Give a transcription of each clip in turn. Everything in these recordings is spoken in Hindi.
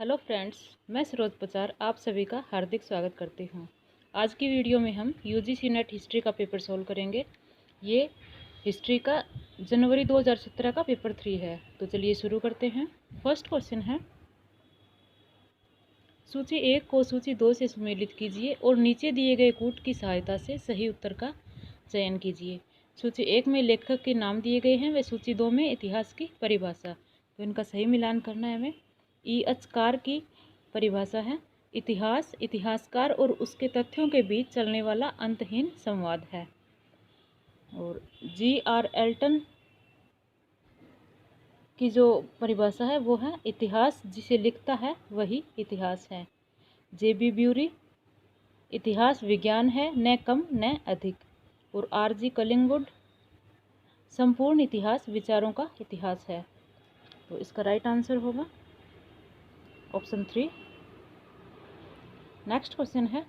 हेलो फ्रेंड्स, मैं सरोज पचार आप सभी का हार्दिक स्वागत करती हूँ। आज की वीडियो में हम यूजीसी नेट हिस्ट्री का पेपर सॉल्व करेंगे। ये हिस्ट्री का जनवरी 2017 का पेपर 3 है। तो चलिए शुरू करते हैं। फर्स्ट क्वेश्चन है, सूची 1 को सूची 2 से सम्मिलित कीजिए और नीचे दिए गए कूट की सहायता से सही उत्तर का चयन कीजिए। सूची 1 में लेखक के नाम दिए गए हैं, व सूची 2 में इतिहास की परिभाषा। तो इनका सही मिलान करना है हमें। कार की परिभाषा है, इतिहास इतिहासकार और उसके तथ्यों के बीच चलने वाला अंतहीन संवाद है। और एल्टन की जो परिभाषा है वो है, इतिहास जिसे लिखता है वही इतिहास है। ब्यूरी, इतिहास विज्ञान है, न कम न अधिक। और कलिंगवुड, संपूर्ण इतिहास विचारों का इतिहास है। तो इसका राइट आंसर होगा ऑप्शन 3। नेक्स्ट क्वेश्चन है,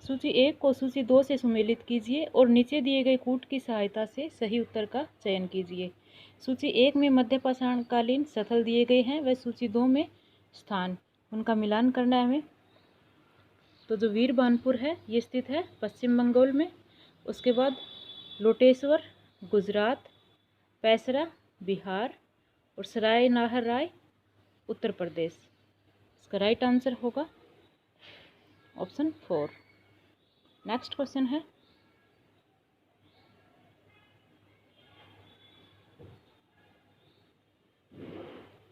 सूची 1 को सूची 2 से सम्मिलित कीजिए और नीचे दिए गए कूट की सहायता से सही उत्तर का चयन कीजिए। सूची 1 में मध्यपाषाणकालीन स्थल दिए गए हैं, व सूची 2 में स्थान। उनका मिलान करना है हमें। तो जो वीरबानपुर है ये स्थित है पश्चिम बंगाल में। उसके बाद लोटेश्वर गुजरात, पैसरा बिहार और सराय नाहर राय उत्तर प्रदेश। इसका राइट आंसर होगा ऑप्शन 4। नेक्स्ट क्वेश्चन है,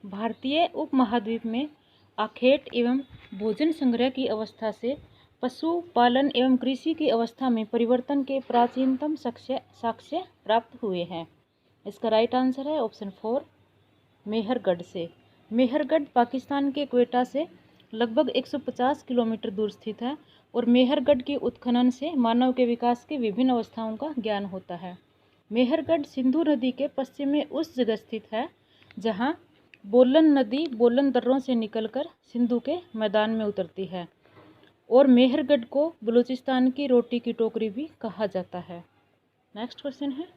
भारतीय उपमहाद्वीप में आखेट एवं भोजन संग्रह की अवस्था से पशुपालन एवं कृषि की अवस्था में परिवर्तन के प्राचीनतम साक्ष्य प्राप्त हुए हैं। इसका राइट आंसर है ऑप्शन 4, मेहरगढ़ से। मेहरगढ़ पाकिस्तान के क्वेटा से लगभग 150 किलोमीटर दूर स्थित है और मेहरगढ़ के उत्खनन से मानव के विकास की विभिन्न अवस्थाओं का ज्ञान होता है। मेहरगढ़ सिंधु नदी के पश्चिम में उस जगह स्थित है जहाँ बोलन नदी बोलन दर्रों से निकलकर सिंधु के मैदान में उतरती है। और मेहरगढ़ को बलूचिस्तान की रोटी की टोकरी भी कहा जाता है। नेक्स्ट क्वेश्चन है,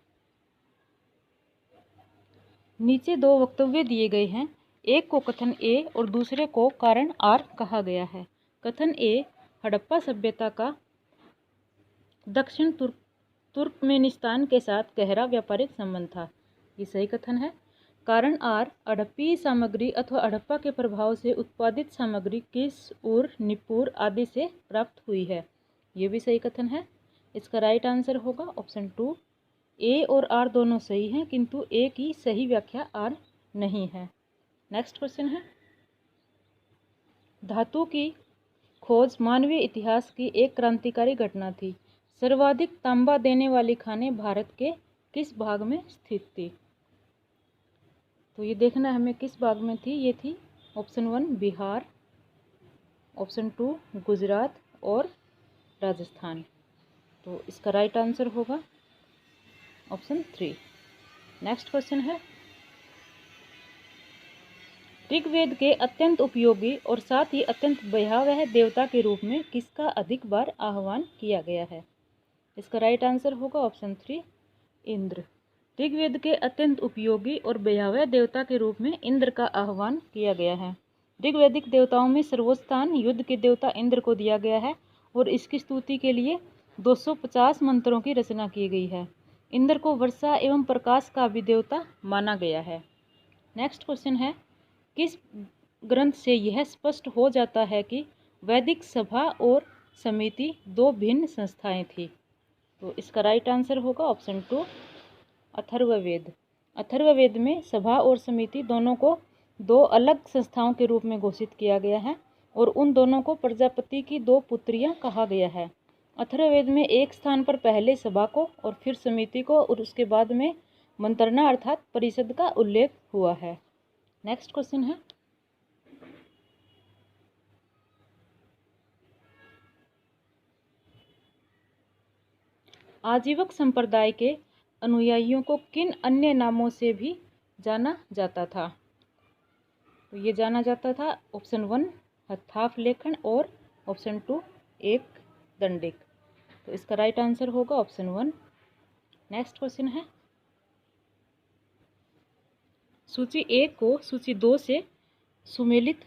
नीचे दो वक्तव्य दिए गए हैं, एक को कथन ए और दूसरे को कारण आर कहा गया है। कथन ए, हड़प्पा सभ्यता का दक्षिण तुर्कमेनिस्तान के साथ गहरा व्यापारिक संबंध था। ये सही कथन है। कारण आर, हड़प्पी सामग्री अथवा हड़प्पा के प्रभाव से उत्पादित सामग्री किस और निपुर आदि से प्राप्त हुई है। ये भी सही कथन है। इसका राइट आंसर होगा ऑप्शन 2। ए और आर दोनों सही हैं, किंतु ए की सही व्याख्या आर नहीं है। नेक्स्ट क्वेश्चन है, धातु की खोज मानवीय इतिहास की एक क्रांतिकारी घटना थी। सर्वाधिक तांबा देने वाली खानें भारत के किस भाग में स्थित थी। तो ये देखना हमें किस भाग में थी। ये थी ऑप्शन 1 बिहार, ऑप्शन 2 गुजरात और राजस्थान। तो इसका राइट आंसर होगा ऑप्शन 3। नेक्स्ट क्वेश्चन है, ऋग्वेद के अत्यंत उपयोगी और साथ ही अत्यंत भयावह देवता के रूप में किसका अधिक बार आह्वान किया गया है। इसका राइट आंसर होगा ऑप्शन 3 इंद्र। ऋग्वेद के अत्यंत उपयोगी और भयावह देवता के रूप में इंद्र का आह्वान किया गया है। ऋग्वैदिक देवताओं में सर्वोच्च स्थान युद्ध के देवता इंद्र को दिया गया है और इसकी स्तुति के लिए 250 मंत्रों की रचना की गई है। इंद्र को वर्षा एवं प्रकाश का भी देवता माना गया है। नेक्स्ट क्वेश्चन है, किस ग्रंथ से यह स्पष्ट हो जाता है कि वैदिक सभा और समिति दो भिन्न संस्थाएं थी। तो इसका राइट आंसर होगा ऑप्शन 2 अथर्ववेद। अथर्ववेद में सभा और समिति दोनों को दो अलग संस्थाओं के रूप में घोषित किया गया है और उन दोनों को प्रजापति की दो पुत्रियां कहा गया है। अथर्ववेद में एक स्थान पर पहले सभा को और फिर समिति को और उसके बाद में मंत्रणा अर्थात परिषद का उल्लेख हुआ है। नेक्स्ट क्वेश्चन है, आजीवक संप्रदाय के अनुयायियों को किन अन्य नामों से भी जाना जाता था। तो ये जाना जाता था ऑप्शन 1 हथाफ लेखन और ऑप्शन 2 एक दंडिक। तो इसका राइट आंसर होगा ऑप्शन 1। नेक्स्ट क्वेश्चन है, सूची 1 को सूची 2 से सुमेलित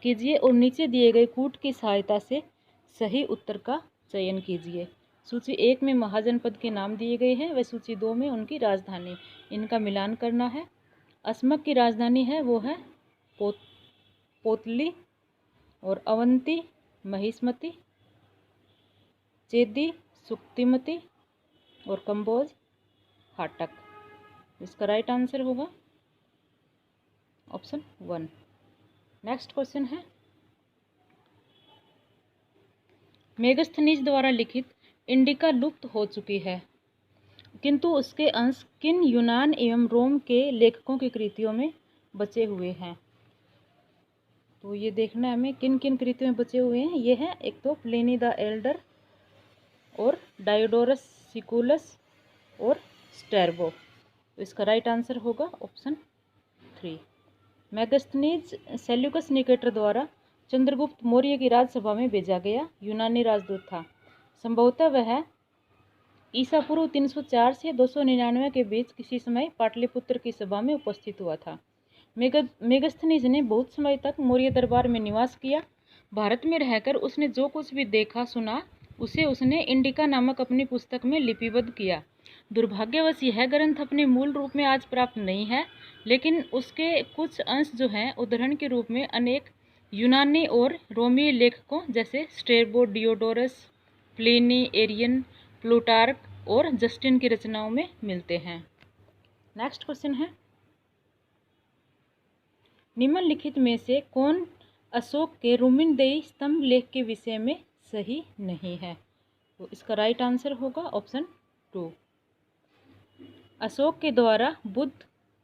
कीजिए और नीचे दिए गए कूट की सहायता से सही उत्तर का चयन कीजिए। सूची 1 में महाजनपद के नाम दिए गए हैं व सूची 2 में उनकी राजधानी, इनका मिलान करना है। अस्मक की राजधानी है वो है पोतली, और अवंती महिष्मति, चेदी सुक्तिमती और कंबोज हाटक। इसका राइट आंसर होगा ऑप्शन 1। नेक्स्ट क्वेश्चन है, मेगस्थनीज द्वारा लिखित इंडिका लुप्त हो चुकी है, किंतु उसके अंश किन यूनान एवं रोम के लेखकों की कृतियों में बचे हुए हैं। तो ये देखना है हमें किन किन कृतियों में बचे हुए हैं। ये है एक तो प्लिनी द एल्डर और डायोडोरस सिकुलस और स्ट्रैबो। तो इसका राइट आंसर होगा ऑप्शन 3। मेगस्थनीज सेल्यूकस निकेटर द्वारा चंद्रगुप्त मौर्य की राजसभा में भेजा गया यूनानी राजदूत था। संभवतः वह ईसा पूर्व 304 से 299 के बीच किसी समय पाटलिपुत्र की सभा में उपस्थित हुआ था। मेगस्थनीज ने बहुत समय तक मौर्य दरबार में निवास किया। भारत में रहकर उसने जो कुछ भी देखा सुना उसे उसने इंडिका नामक अपनी पुस्तक में लिपिबद्ध किया। दुर्भाग्यवश यह ग्रंथ अपने मूल रूप में आज प्राप्त नहीं है, लेकिन उसके कुछ अंश जो हैं उदाहरण के रूप में अनेक यूनानी और रोमीय लेखकों जैसे Strabo, Diodorus, Pliny, Arrian, Plutarch और जस्टिन की रचनाओं में मिलते हैं। नेक्स्ट क्वेश्चन है, निम्नलिखित में से कौन अशोक के रुमिनदेई स्तंभ लेख के विषय में सही नहीं है। तो इसका राइट आंसर होगा ऑप्शन 2। अशोक के द्वारा बुद्ध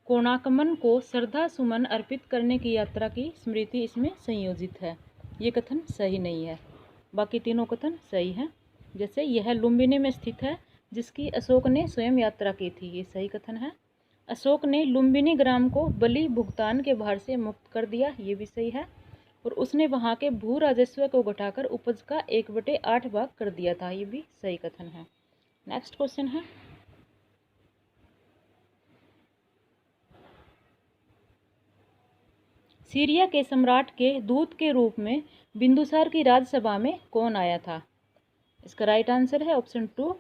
कोणार्कमन को श्रद्धा सुमन अर्पित करने की यात्रा की स्मृति इसमें संयोजित है। ये कथन सही नहीं है, बाकी तीनों कथन सही हैं। जैसे यह लुम्बिनी में स्थित है जिसकी अशोक ने स्वयं यात्रा की थी, ये सही कथन है। अशोक ने लुम्बिनी ग्राम को बलि भुगतान के भार से मुक्त कर दिया, ये भी सही है। और उसने वहाँ के भू राजस्व को घटाकर उपज का 1/8 भाग कर दिया था, ये भी सही कथन है। नेक्स्ट क्वेश्चन है, सीरिया के सम्राट के दूत के रूप में बिंदुसार की राजसभा में कौन आया था। इसका राइट आंसर है ऑप्शन 2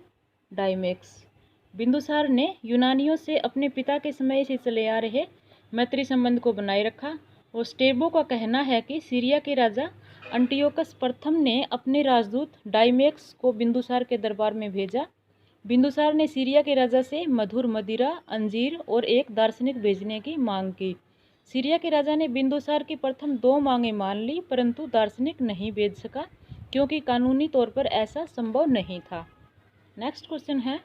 डायमेक्स। बिंदुसार ने यूनानियों से अपने पिता के समय से चले आ रहे मैत्री संबंध को बनाए रखा। और स्टेबो का कहना है कि सीरिया के राजा अंटियोकस प्रथम ने अपने राजदूत डायमेक्स को बिंदुसार के दरबार में भेजा। बिंदुसार ने सीरिया के राजा से मधुर मदिरा, अंजीर और एक दार्शनिक भेजने की मांग की। सीरिया के राजा ने बिंदुसार की प्रथम 2 मांगें मान ली, परंतु दार्शनिक नहीं भेज सका क्योंकि कानूनी तौर पर ऐसा संभव नहीं था। नेक्स्ट क्वेश्चन है,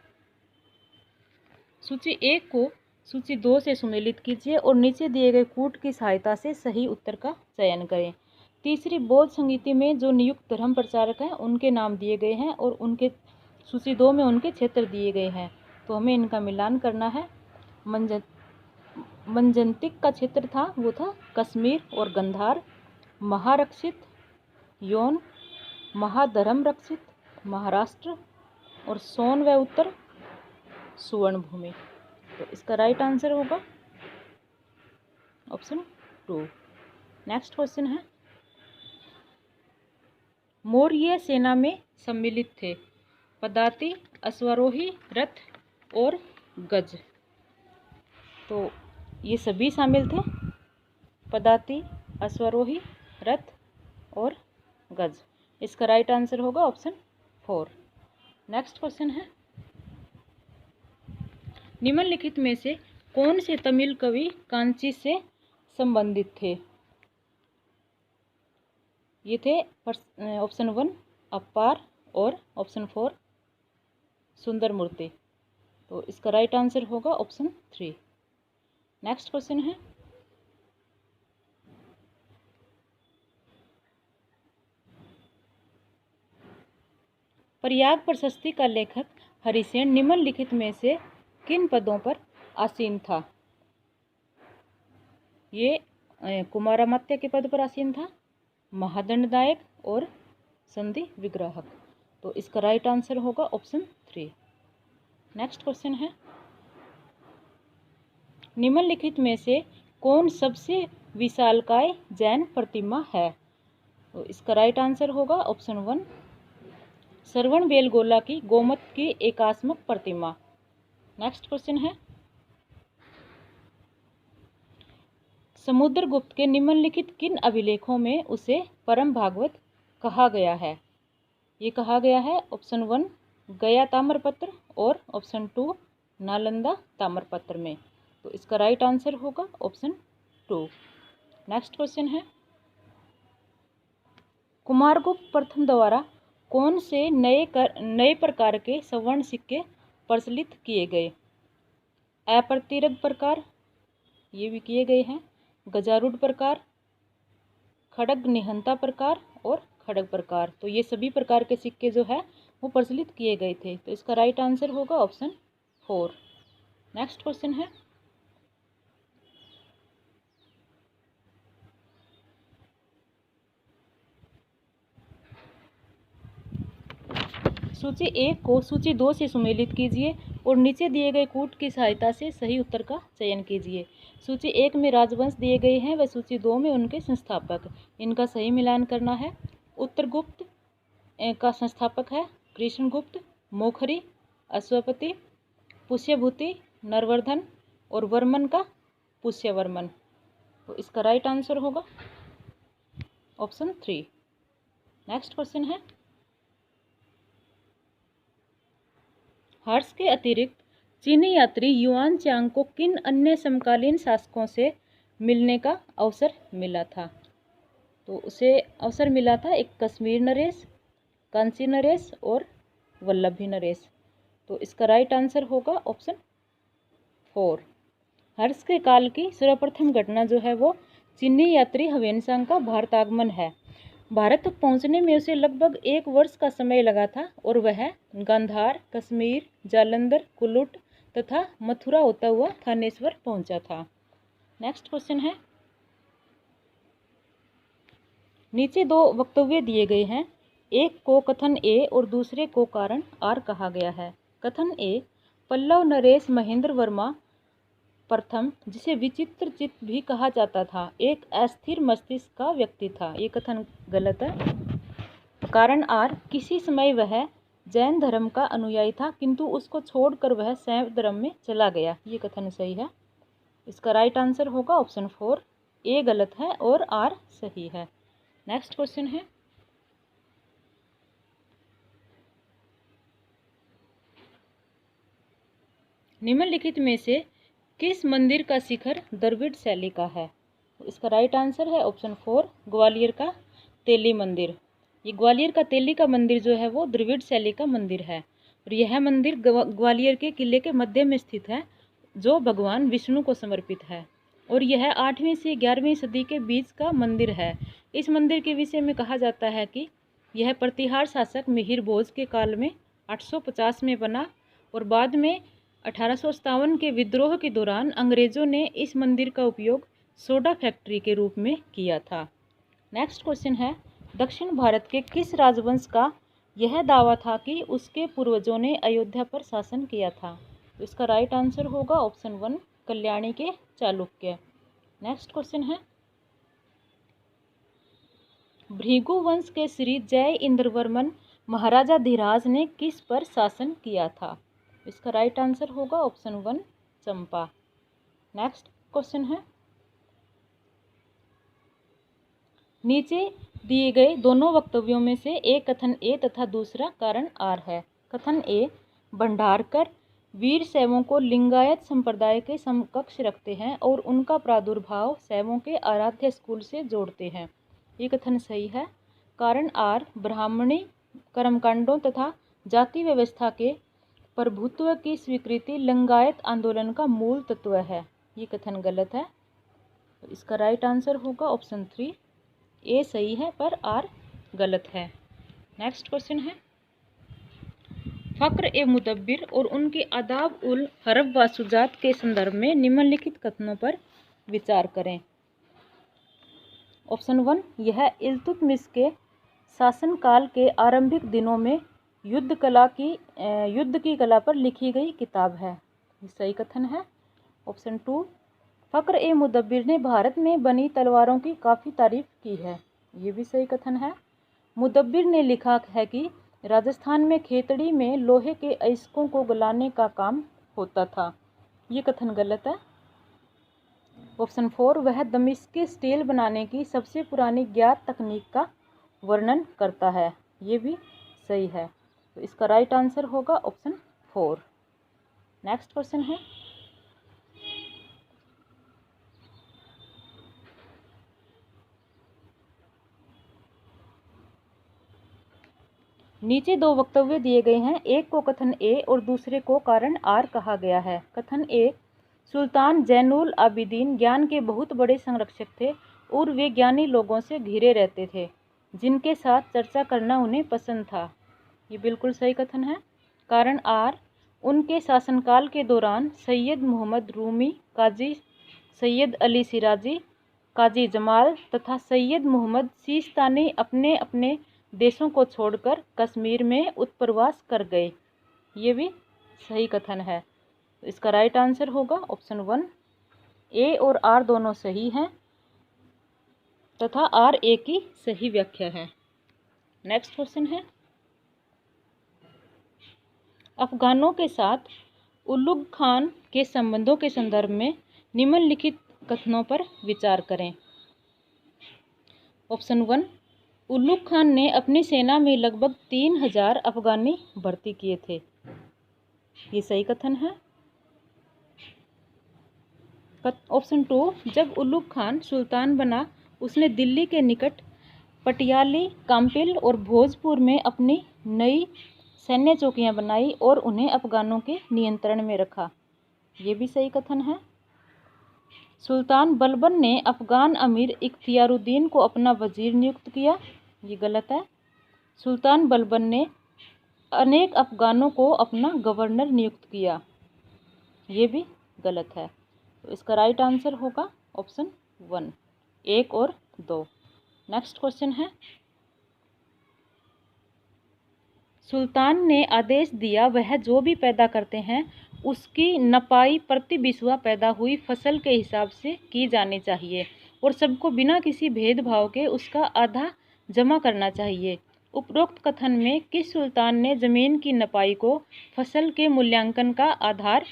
सूची 1 को सूची 2 से सुमेलित कीजिए और नीचे दिए गए कूट की सहायता से सही उत्तर का चयन करें। तीसरी बौद्ध संगीति में जो नियुक्त धर्म प्रचारक हैं उनके नाम दिए गए हैं और उनके सूची 2 में उनके क्षेत्र दिए गए हैं, तो हमें इनका मिलान करना है। मंजंतिक का क्षेत्र था वो था कश्मीर और गंधार, महारक्षित यौन, महाधर्म रक्षित महाराष्ट्र और सोन व उत्तर सुवर्ण भूमि। तो इसका राइट आंसर होगा ऑप्शन 2। नेक्स्ट क्वेश्चन है, मौर्य सेना में सम्मिलित थे पदाति, अश्वारोही, रथ और गज। तो ये सभी शामिल थे, पदाति, अश्वारोही, रथ और गज। इसका राइट आंसर होगा ऑप्शन 4। नेक्स्ट क्वेश्चन है, निम्नलिखित में से कौन से तमिल कवि कांची से संबंधित थे। ये थे ऑप्शन 1 अप्पार और ऑप्शन 4 सुंदरमूर्ति। तो इसका राइट आंसर होगा ऑप्शन 3। नेक्स्ट क्वेश्चन है, प्रयाग प्रशस्ति का लेखक हरिसेन निम्नलिखित में से किन पदों पर आसीन था। ये कुमारामात्य के पद पर आसीन था, महादंडनायक और संधि विग्राहक। तो इसका राइट आंसर होगा ऑप्शन 3। नेक्स्ट क्वेश्चन है, निम्नलिखित में से कौन सबसे विशालकाय जैन प्रतिमा है? तो इसका राइट आंसर होगा ऑप्शन 1 श्रवणबेलगोला की गोमत की एकात्मक प्रतिमा। नेक्स्ट क्वेश्चन है, समुद्रगुप्त के निम्नलिखित किन अभिलेखों में उसे परम भागवत कहा गया है? ये कहा गया है ऑप्शन 1 गया ताम्रपत्र और ऑप्शन 2 नालंदा ताम्रपत्र में। तो इसका राइट आंसर होगा ऑप्शन 2। नेक्स्ट क्वेश्चन है, कुमारगुप्त प्रथम द्वारा कौन से नए प्रकार के स्वर्ण सिक्के प्रचलित किए गए? अप्रतिरग प्रकार, ये भी किए गए हैं, गजारूढ़ प्रकार, खड़ग निहंता प्रकार और खड़ग प्रकार। तो ये सभी प्रकार के सिक्के जो है वो प्रचलित किए गए थे। तो इसका राइट आंसर होगा ऑप्शन 4। नेक्स्ट क्वेश्चन है, सूची 1 को सूची 2 से सुमेलित कीजिए और नीचे दिए गए कूट की सहायता से सही उत्तर का चयन कीजिए। सूची 1 में राजवंश दिए गए हैं व सूची 2 में उनके संस्थापक। इनका सही मिलान करना है। उत्तरगुप्त का संस्थापक है कृष्णगुप्त, मोखरी, अश्वपति, पुष्यभूति, नरवर्धन और वर्मन का पुष्यवर्मन। तो इसका राइट आंसर होगा ऑप्शन 3। नेक्स्ट क्वेश्चन है, हर्ष के अतिरिक्त चीनी यात्री युआन चांग को किन अन्य समकालीन शासकों से मिलने का अवसर मिला था? तो उसे अवसर मिला था एक कश्मीर नरेश, कांची नरेश और वल्लभी नरेश। तो इसका राइट आंसर होगा ऑप्शन 4। हर्ष के काल की सर्वप्रथम घटना जो है वो चीनी यात्री ह्वेनसांग का भारत आगमन है। भारत तक पहुंचने में उसे लगभग 1 वर्ष का समय लगा था और वह गांधार, कश्मीर, जालंधर, कुलुट तथा मथुरा होता हुआ थानेश्वर पहुंचा था। नेक्स्ट क्वेश्चन है, नीचे 2 वक्तव्य दिए गए हैं, एक को कथन ए और दूसरे को कारण आर कहा गया है। कथन ए, पल्लव नरेश महेंद्र वर्मा प्रथम, जिसे विचित्र चित्त भी कहा जाता था, एक अस्थिर मस्तिष्क का व्यक्ति था। ये कथन गलत है। कारण आर, किसी समय वह जैन धर्म का अनुयायी था किंतु उसको छोड़कर वह शैव धर्म में चला गया। ये कथन सही है। इसका राइट आंसर होगा ऑप्शन 4। ए गलत है और आर सही है। नेक्स्ट क्वेश्चन है, निम्नलिखित में से किस मंदिर का शिखर द्रविड़ शैली का है? इसका राइट आंसर है ऑप्शन 4 ग्वालियर का तेली मंदिर। ये ग्वालियर का तेली का मंदिर जो है वो द्रविड़ शैली का मंदिर है और यह मंदिर ग्वालियर के किले के मध्य में स्थित है जो भगवान विष्णु को समर्पित है और यह 8वीं से 11वीं सदी के बीच का मंदिर है। इस मंदिर के विषय में कहा जाता है कि यह प्रतिहार शासक मिहिर भोज के काल में 850 में बना और बाद में 1857 के विद्रोह के दौरान अंग्रेजों ने इस मंदिर का उपयोग सोडा फैक्ट्री के रूप में किया था। नेक्स्ट क्वेश्चन है, दक्षिण भारत के किस राजवंश का यह दावा था कि उसके पूर्वजों ने अयोध्या पर शासन किया था? तो इसका राइट आंसर होगा ऑप्शन 1 कल्याणी के चालुक्य। नेक्स्ट क्वेश्चन है, भृगु वंश के श्री जय इंद्रवर्मन महाराजा धीराज ने किस पर शासन किया था? इसका राइट आंसर होगा ऑप्शन 1 चंपा। नेक्स्ट क्वेश्चन है, नीचे दिए गए दोनों वक्तव्यों में से एक कथन ए तथा दूसरा कारण आर है। कथन ए, भंडारकर वीर शैवों को लिंगायत संप्रदाय के समकक्ष रखते हैं और उनका प्रादुर्भाव शैवों के आराध्य स्कूल से जोड़ते हैं। ये कथन सही है। कारण आर, ब्राह्मणी कर्मकांडों तथा जाति व्यवस्था के प्रभुत्व की स्वीकृति लिंगायत आंदोलन का मूल तत्व है। ये कथन गलत है। तो इसका राइट आंसर होगा ऑप्शन 3 ए सही है पर आर गलत है। नेक्स्ट क्वेश्चन है, फक्र ए मुदब्बिर और उनके आदाब उल हरब व सुजात के संदर्भ में निम्नलिखित कथनों पर विचार करें। ऑप्शन 1, यह इल्तुतमिश के शासनकाल के आरंभिक दिनों में युद्ध की कला पर लिखी गई किताब है। ये सही कथन है। ऑप्शन 2, फ़क्र ए मुदब्बिर ने भारत में बनी तलवारों की काफ़ी तारीफ की है। ये भी सही कथन है। मुदब्बिर ने लिखा है कि राजस्थान में खेतड़ी में लोहे के अयस्कों को गलाने का काम होता था। ये कथन गलत है। ऑप्शन 4, वह दमिश्क स्टील बनाने की सबसे पुरानी ज्ञात तकनीक का वर्णन करता है। ये भी सही है। तो इसका राइट आंसर होगा ऑप्शन 4। नेक्स्ट क्वेश्चन है, नीचे दो वक्तव्य दिए गए हैं। एक को कथन ए और दूसरे को कारण आर कहा गया है। कथन ए, सुल्तान जैनुल आबिदीन ज्ञान के बहुत बड़े संरक्षक थे और वे ज्ञानी लोगों से घिरे रहते थे जिनके साथ चर्चा करना उन्हें पसंद था। ये बिल्कुल सही कथन है। कारण आर, उनके शासनकाल के दौरान सैयद मोहम्मद रूमी, काजी सैयद अली सिराजी, काजी जमाल तथा सैयद मोहम्मद सीस्तानी अपने अपने देशों को छोड़कर कश्मीर में उत्प्रवास कर गए। ये भी सही कथन है। इसका राइट आंसर होगा ऑप्शन 1। ए और आर दोनों सही हैं तथा आर ए की सही व्याख्या है। नेक्स्ट क्वेश्चन है, अफगानों के साथ उलुग खान के संबंधों के संदर्भ में निम्नलिखित कथनों पर विचार करें। ऑप्शन 1, उलुग खान ने अपनी सेना में लगभग 3000 अफगानी भर्ती किए थे। ये सही कथन है। ऑप्शन 2, जब उलुग खान सुल्तान बना उसने दिल्ली के निकट पटियाली, काम्पिल और भोजपुर में अपनी नई सैन्य चौकियां बनाई और उन्हें अफगानों के नियंत्रण में रखा। ये भी सही कथन है। सुल्तान बलबन ने अफगान अमीर इख्तियारुद्दीन को अपना वजीर नियुक्त किया। ये गलत है। सुल्तान बलबन ने अनेक अफगानों को अपना गवर्नर नियुक्त किया। ये भी गलत है। तो इसका राइट आंसर होगा ऑप्शन 1, 1 और 2। नेक्स्ट क्वेश्चन है, सुल्तान ने आदेश दिया वह जो भी पैदा करते हैं उसकी नपाई प्रति बिस्वा पैदा हुई फसल के हिसाब से की जानी चाहिए और सबको बिना किसी भेदभाव के उसका आधा जमा करना चाहिए। उपरोक्त कथन में किस सुल्तान ने ज़मीन की नपाई को फसल के मूल्यांकन का आधार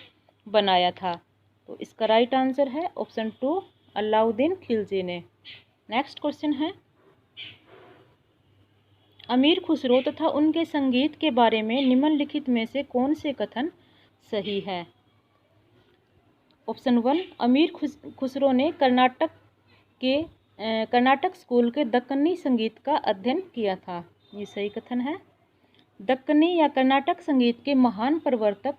बनाया था? तो इसका राइट आंसर है ऑप्शन 2, अलाउद्दीन खिलजी ने। नेक्स्ट क्वेश्चन है, अमीर खुसरो तथा उनके संगीत के बारे में निम्नलिखित में से कौन से कथन सही है? ऑप्शन 1, अमीर खुसरो ने कर्नाटक स्कूल के दक्कनी संगीत का अध्ययन किया था। ये सही कथन है। दक्कनी या कर्नाटक संगीत के महान प्रवर्तक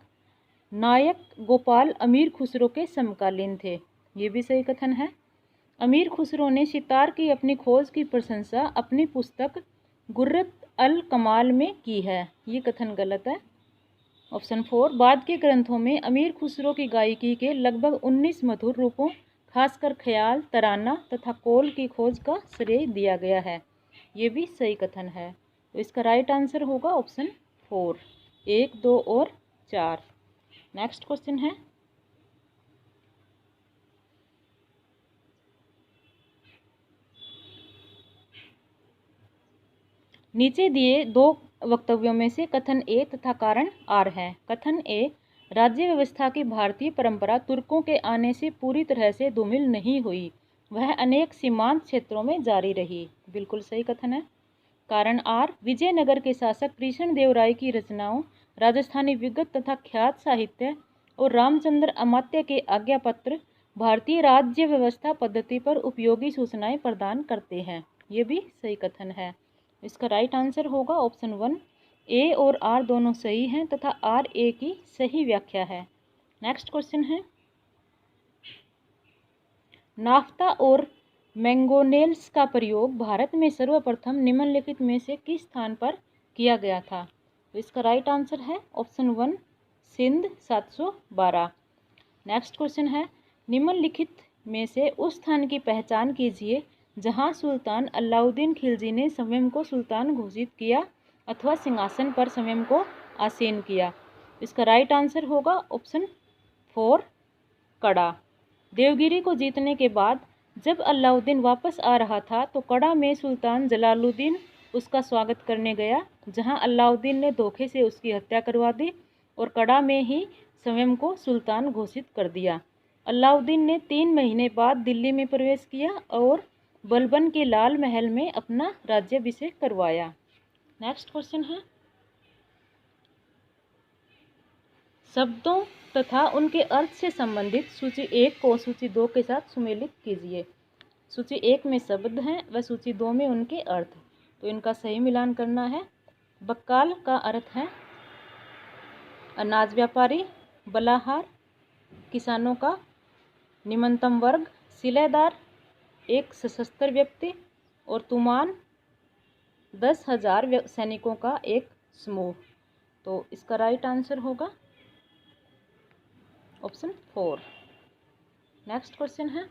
नायक गोपाल अमीर खुसरो के समकालीन थे। ये भी सही कथन है। अमीर खुसरो ने सितार की अपनी खोज की प्रशंसा अपनी पुस्तक गुर्रत अल कमाल में की है। ये कथन गलत है। ऑप्शन 4, बाद के ग्रंथों में अमीर खुसरो की गायकी के लगभग 19 मधुर रूपों, खासकर ख्याल, तराना तथा कौल की खोज का श्रेय दिया गया है। ये भी सही कथन है। तो इसका राइट आंसर होगा ऑप्शन 4, 1, 2 और 4। नेक्स्ट क्वेश्चन है, नीचे दिए दो वक्तव्यों में से कथन ए तथा कारण आर है। कथन ए, राज्य व्यवस्था की भारतीय परंपरा तुर्कों के आने से पूरी तरह से धूमिल नहीं हुई, वह अनेक सीमांत क्षेत्रों में जारी रही। बिल्कुल सही कथन है। कारण आर, विजयनगर के शासक कृष्ण देव राय की रचनाओं, राजस्थानी विगत तथा ख्यात साहित्य और रामचंद्र अमात्य के आज्ञापत्र भारतीय राज्य व्यवस्था पद्धति पर उपयोगी सूचनाएं प्रदान करते हैं। ये भी सही कथन है। इसका राइट आंसर होगा ऑप्शन 1, ए और आर दोनों सही हैं तथा आर ए की सही व्याख्या है। नेक्स्ट क्वेश्चन है, नाफ्ता और मैंगोनेल्स का प्रयोग भारत में सर्वप्रथम निम्नलिखित में से किस स्थान पर किया गया था? तो इसका राइट आंसर है ऑप्शन 1, सिंध 712। नेक्स्ट क्वेश्चन है, निम्नलिखित में से उस स्थान की पहचान कीजिए जहां सुल्तान अलाउद्दीन खिलजी ने स्वयं को सुल्तान घोषित किया अथवा सिंहासन पर स्वयं को आसीन किया। इसका राइट आंसर होगा ऑप्शन 4, कड़ा। देवगिरी को जीतने के बाद जब अलाउद्दीन वापस आ रहा था तो कड़ा में सुल्तान जलालुद्दीन उसका स्वागत करने गया, जहां अलाउद्दीन ने धोखे से उसकी हत्या करवा दी और कड़ा में ही स्वयं को सुल्तान घोषित कर दिया। अलाउद्दीन ने 3 महीने बाद दिल्ली में प्रवेश किया और बलबन के लाल महल में अपना राज्याभिषेक करवाया। नेक्स्ट क्वेश्चन है, शब्दों तथा उनके अर्थ से संबंधित सूची 1 को सूची 2 के साथ सुमेलित कीजिए। सूची 1 में शब्द हैं व सूची 2 में उनके अर्थ, तो इनका सही मिलान करना है। बक्काल का अर्थ है अनाज व्यापारी, बलाहार किसानों का निम्नतम वर्ग, सिलेदार एक सशस्त्र व्यक्ति और तुमान 10,000 सैनिकों का एक समूह। तो इसका राइट आंसर होगा ऑप्शन 4। नेक्स्ट क्वेश्चन है,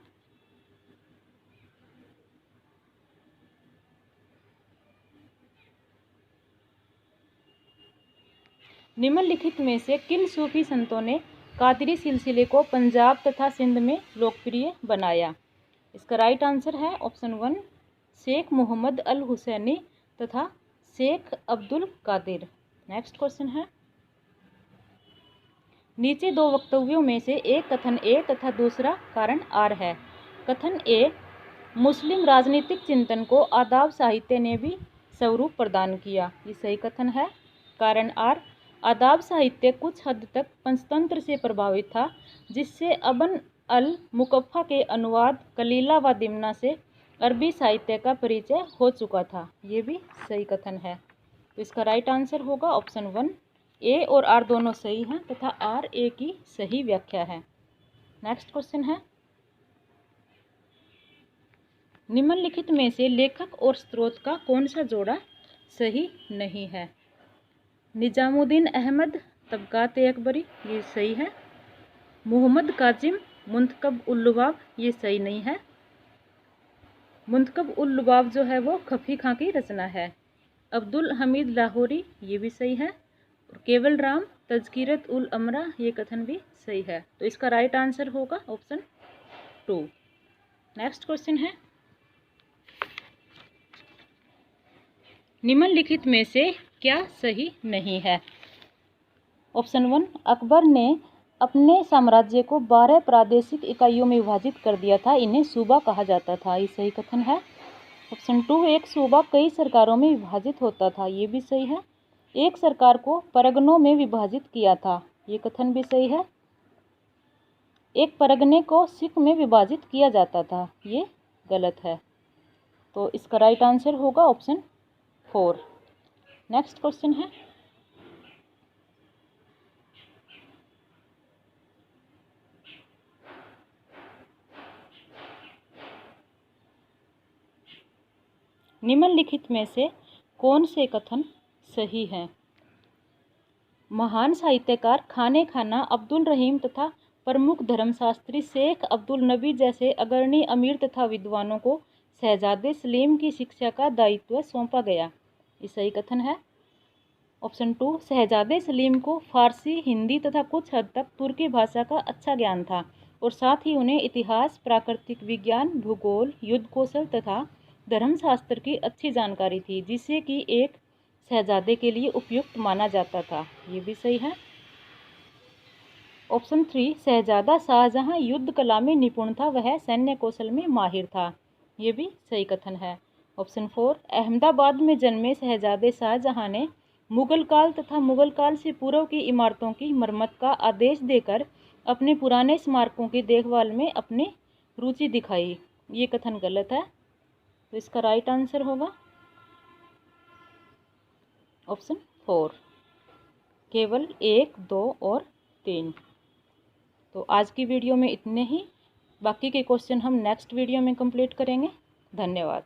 निम्नलिखित में से किन सूफी संतों ने कादरी सिलसिले को पंजाब तथा सिंध में लोकप्रिय बनाया? इसका राइट आंसर है ऑप्शन 1 शेख मोहम्मद अल हुसैनी तथा शेख अब्दुल कादिर। नेक्स्ट क्वेश्चन है, नीचे 2 वक्तव्यों में से एक कथन ए तथा दूसरा कारण आर है। कथन ए, मुस्लिम राजनीतिक चिंतन को आदाब साहित्य ने भी स्वरूप प्रदान किया, ये सही कथन है। कारण आर, आदाब साहित्य कुछ हद तक पंचतंत्र से प्रभावित था, जिससे अबन अल मुकफ़ा के अनुवाद कलीला व दिमना से अरबी साहित्य का परिचय हो चुका था, ये भी सही कथन है। तो इसका राइट आंसर होगा ऑप्शन 1। ए और आर दोनों सही हैं तथा आर ए की सही व्याख्या है। नेक्स्ट क्वेश्चन है, निम्नलिखित में से लेखक और स्रोत का कौन सा जोड़ा सही नहीं है? निजामुद्दीन अहमद तबकात-ए-अकबरी, ये सही है। मोहम्मद काजिम मुंतखब-उल-लुबाब, ये सही नहीं है। मुंतखब-उल-लुबाब जो है वो खफी खां की रचना है। अब्दुल हमीद लाहौरी, ये भी सही है। और केवल राम तज़किरत-उल-अमरा, ये कथन भी सही है। तो इसका राइट आंसर होगा ऑप्शन 2। नेक्स्ट क्वेश्चन है, निम्नलिखित में से क्या सही नहीं है? ऑप्शन 1 अकबर ने अपने साम्राज्य को 12 प्रादेशिक इकाइयों में विभाजित कर दिया था, इन्हें सूबा कहा जाता था, ये सही कथन है। ऑप्शन 2 एक सूबा कई सरकारों में विभाजित होता था, ये भी सही है। एक सरकार को परगनों में विभाजित किया था, ये कथन भी सही है। एक परगने को सिख में विभाजित किया जाता था, ये गलत है। तो इसका राइट आंसर होगा ऑप्शन 4। नेक्स्ट क्वेश्चन है, निम्नलिखित में से कौन से कथन सही हैं? महान साहित्यकार खाने खाना अब्दुल रहीम तथा प्रमुख धर्मशास्त्री शेख अब्दुल नबी जैसे अग्रणी अमीर तथा विद्वानों को शहजादे सलीम की शिक्षा का दायित्व सौंपा गया, ये सही कथन है। ऑप्शन 2 शहजादे सलीम को फारसी, हिंदी तथा कुछ हद तक तुर्की भाषा का अच्छा ज्ञान था और साथ ही उन्हें इतिहास, प्राकृतिक विज्ञान, भूगोल, युद्ध कौशल तथा धर्मशास्त्र की अच्छी जानकारी थी, जिससे कि एक शहजादे के लिए उपयुक्त माना जाता था, ये भी सही है। ऑप्शन 3 शहजादा शाहजहां युद्ध कला में निपुण था, वह सैन्य कौशल में माहिर था, ये भी सही कथन है। ऑप्शन 4 अहमदाबाद में जन्मे शहजादे शाहजहां ने मुगल काल तथा मुगल काल से पूर्व की इमारतों की मरम्मत का आदेश देकर अपने पुराने स्मारकों की देखभाल में अपनी रुचि दिखाई, ये कथन गलत है। तो इसका राइट आंसर होगा ऑप्शन 4 केवल 1, 2 और 3। तो आज की वीडियो में इतने ही, बाकी के क्वेश्चन हम नेक्स्ट वीडियो में कंप्लीट करेंगे। धन्यवाद।